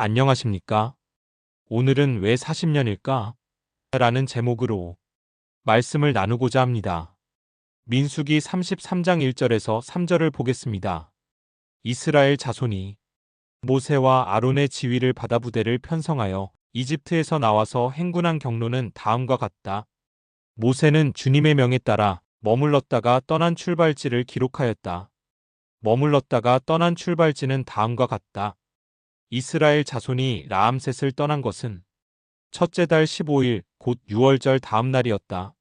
안녕하십니까? 오늘은 왜 40년일까? 라는 제목으로 말씀을 나누고자 합니다. 민수기 33장 1절에서 3절을 보겠습니다. 이스라엘 자손이 모세와 아론의 지위를 받아 부대를 편성하여 이집트에서 나와서 행군한 경로는 다음과 같다. 모세는 주님의 명에 따라 머물렀다가 떠난 출발지를 기록하였다. 머물렀다가 떠난 출발지는 다음과 같다. 이스라엘 자손이 라암셋을 떠난 것은 첫째 달 15일 곧 6월절 다음 날이었다.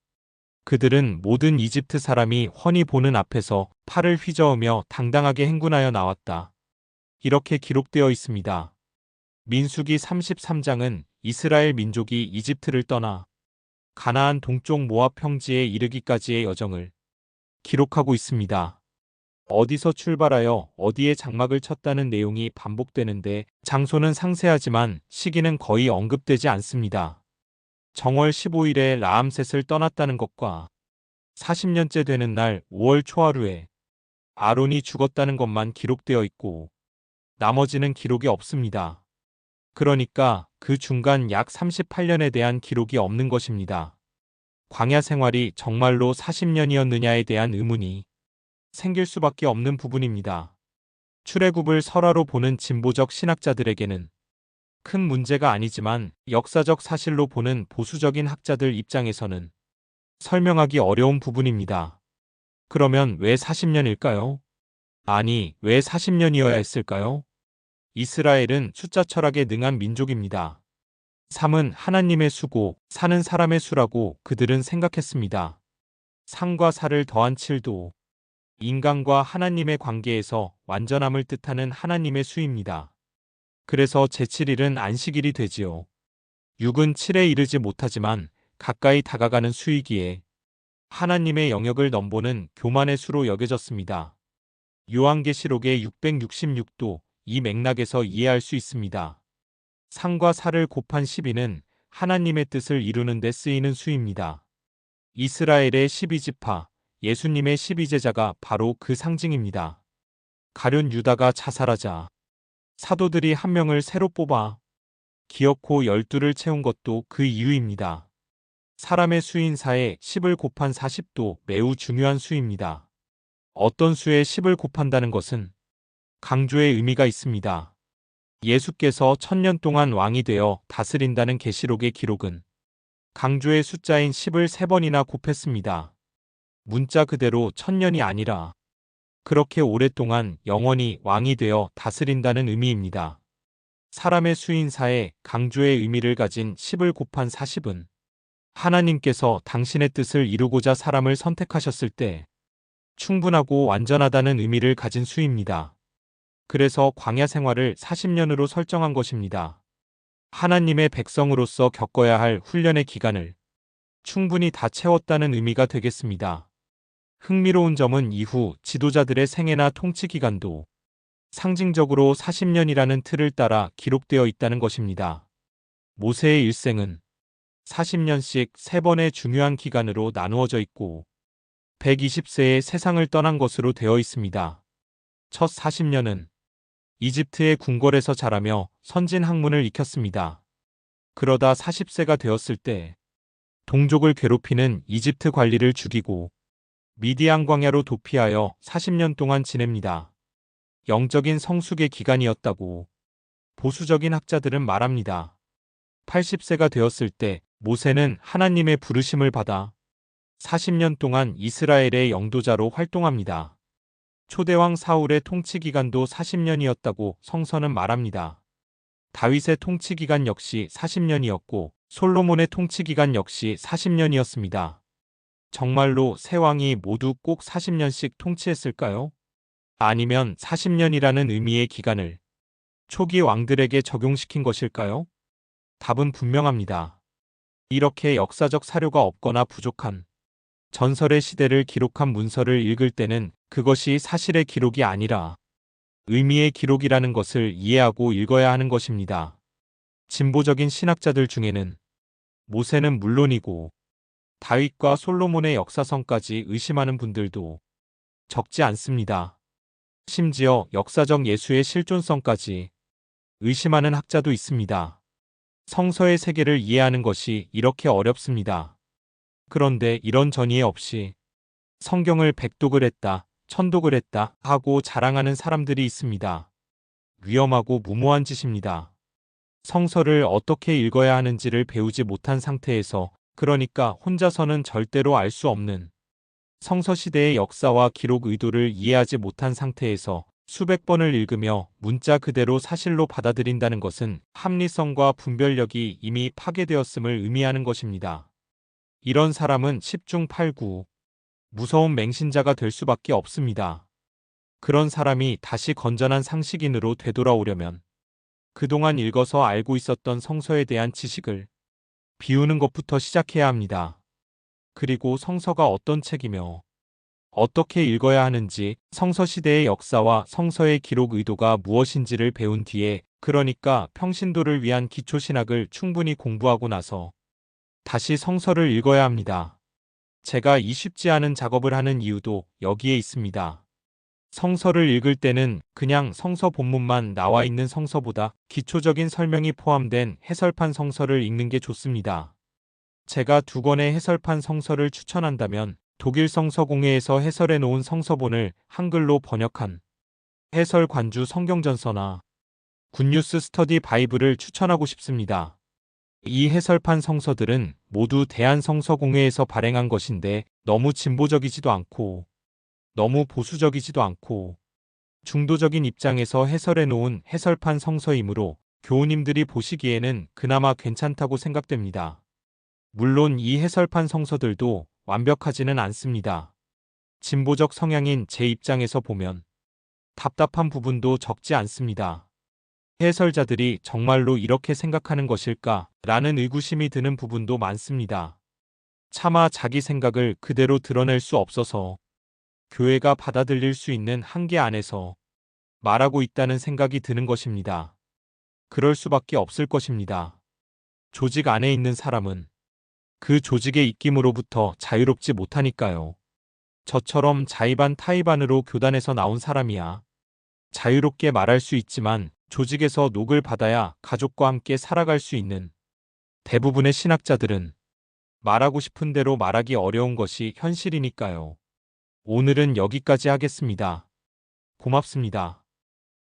그들은 모든 이집트 사람이 훤히 보는 앞에서 팔을 휘저으며 당당하게 행군하여 나왔다. 이렇게 기록되어 있습니다. 민수기 33장은 이스라엘 민족이 이집트를 떠나 가나안 동쪽 모압 평지에 이르기까지의 여정을 기록하고 있습니다. 어디서 출발하여 어디에 장막을 쳤다는 내용이 반복되는데 장소는 상세하지만 시기는 거의 언급되지 않습니다. 정월 15일에 라암셋을 떠났다는 것과 40년째 되는 날 5월 초하루에 아론이 죽었다는 것만 기록되어 있고 나머지는 기록이 없습니다. 그러니까 그 중간 약 38년에 대한 기록이 없는 것입니다. 광야 생활이 정말로 40년이었느냐에 대한 의문이 생길 수밖에 없는 부분입니다. 출애굽을 설화로 보는 진보적 신학자들에게는 큰 문제가 아니지만 역사적 사실로 보는 보수적인 학자들 입장에서는 설명하기 어려운 부분입니다. 그러면 왜 40년일까요? 아니, 왜 40년이어야 했을까요? 이스라엘은 숫자 철학에 능한 민족입니다. 3은 하나님의 수고, 4는 사람의 수라고 그들은 생각했습니다. 3과 4를 더한 7도 인간과 하나님의 관계에서 완전함을 뜻하는 하나님의 수입니다. 그래서 제7일은 안식일이 되지요. 6은 7에 이르지 못하지만 가까이 다가가는 수이기에 하나님의 영역을 넘보는 교만의 수로 여겨졌습니다. 요한계시록의 666도 이 맥락에서 이해할 수 있습니다. 3과 4를 곱한 12는 하나님의 뜻을 이루는 데 쓰이는 수입니다. 이스라엘의 12지파, 예수님의 12제자가 바로 그 상징입니다. 가룟 유다가 자살하자 사도들이 한 명을 새로 뽑아 기어코 12를 채운 것도 그 이유입니다. 사람의 수인사에 10을 곱한 40도 매우 중요한 수입니다. 어떤 수에 10을 곱한다는 것은 강조의 의미가 있습니다. 예수께서 1000년 동안 왕이 되어 다스린다는 계시록의 기록은 강조의 숫자인 10을 3번이나 곱했습니다. 문자 그대로 1000년이 아니라 그렇게 오랫동안 영원히 왕이 되어 다스린다는 의미입니다. 사람의 수인사에 강조의 의미를 가진 10을 곱한 40은 하나님께서 당신의 뜻을 이루고자 사람을 선택하셨을 때 충분하고 완전하다는 의미를 가진 수입니다. 그래서 광야 생활을 40년으로 설정한 것입니다. 하나님의 백성으로서 겪어야 할 훈련의 기간을 충분히 다 채웠다는 의미가 되겠습니다. 흥미로운 점은 이후 지도자들의 생애나 통치 기간도 상징적으로 40년이라는 틀을 따라 기록되어 있다는 것입니다. 모세의 일생은 40년씩 3번의 중요한 기간으로 나누어져 있고 120세에 세상을 떠난 것으로 되어 있습니다. 첫 40년은 이집트의 궁궐에서 자라며 선진 학문을 익혔습니다. 그러다 40세가 되었을 때 동족을 괴롭히는 이집트 관리를 죽이고 미디안 광야로 도피하여 40년 동안 지냅니다. 영적인 성숙의 기간이었다고 보수적인 학자들은 말합니다. 80세가 되었을 때 모세는 하나님의 부르심을 받아 40년 동안 이스라엘의 영도자로 활동합니다. 초대왕 사울의 통치 기간도 40년이었다고 성서는 말합니다. 다윗의 통치 기간 역시 40년이었고 솔로몬의 통치 기간 역시 40년이었습니다. 정말로 세 왕이 모두 꼭 40년씩 통치했을까요? 아니면 40년이라는 의미의 기간을 초기 왕들에게 적용시킨 것일까요? 답은 분명합니다. 이렇게 역사적 사료가 없거나 부족한 전설의 시대를 기록한 문서를 읽을 때는 그것이 사실의 기록이 아니라 의미의 기록이라는 것을 이해하고 읽어야 하는 것입니다. 진보적인 신학자들 중에는 모세는 물론이고 다윗과 솔로몬의 역사성까지 의심하는 분들도 적지 않습니다. 심지어 역사적 예수의 실존성까지 의심하는 학자도 있습니다. 성서의 세계를 이해하는 것이 이렇게 어렵습니다. 그런데 이런 전이해 없이 성경을 백독을 했다, 천독을 했다 하고 자랑하는 사람들이 있습니다. 위험하고 무모한 짓입니다. 성서를 어떻게 읽어야 하는지를 배우지 못한 상태에서, 그러니까 혼자서는 절대로 알 수 없는 성서 시대의 역사와 기록 의도를 이해하지 못한 상태에서 수백 번을 읽으며 문자 그대로 사실로 받아들인다는 것은 합리성과 분별력이 이미 파괴되었음을 의미하는 것입니다. 이런 사람은 10중 8구 무서운 맹신자가 될 수밖에 없습니다. 그런 사람이 다시 건전한 상식인으로 되돌아오려면 그동안 읽어서 알고 있었던 성서에 대한 지식을 비우는 것부터 시작해야 합니다. 그리고 성서가 어떤 책이며 어떻게 읽어야 하는지, 성서 시대의 역사와 성서의 기록 의도가 무엇인지를 배운 뒤에, 그러니까 평신도를 위한 기초신학을 충분히 공부하고 나서 다시 성서를 읽어야 합니다. 제가 이 쉽지 않은 작업을 하는 이유도 여기에 있습니다. 성서를 읽을 때는 그냥 성서 본문만 나와 있는 성서보다 기초적인 설명이 포함된 해설판 성서를 읽는 게 좋습니다. 제가 2권의 해설판 성서를 추천한다면 독일 성서공회에서 해설해 놓은 성서본을 한글로 번역한 해설 관주 성경전서나 굿뉴스 스터디 바이블을 추천하고 싶습니다. 이 해설판 성서들은 모두 대한성서공회에서 발행한 것인데 너무 진보적이지도 않고 너무 보수적이지도 않고 중도적인 입장에서 해설해 놓은 해설판 성서이므로 교우님들이 보시기에는 그나마 괜찮다고 생각됩니다. 물론 이 해설판 성서들도 완벽하지는 않습니다. 진보적 성향인 제 입장에서 보면 답답한 부분도 적지 않습니다. 해설자들이 정말로 이렇게 생각하는 것일까? 라는 의구심이 드는 부분도 많습니다. 차마 자기 생각을 그대로 드러낼 수 없어서 교회가 받아들일 수 있는 한계 안에서 말하고 있다는 생각이 드는 것입니다. 그럴 수밖에 없을 것입니다. 조직 안에 있는 사람은 그 조직의 입김으로부터 자유롭지 못하니까요. 저처럼 자의반 타의반으로 교단에서 나온 사람이야 자유롭게 말할 수 있지만 조직에서 녹을 받아야 가족과 함께 살아갈 수 있는 대부분의 신학자들은 말하고 싶은 대로 말하기 어려운 것이 현실이니까요. 오늘은 여기까지 하겠습니다. 고맙습니다.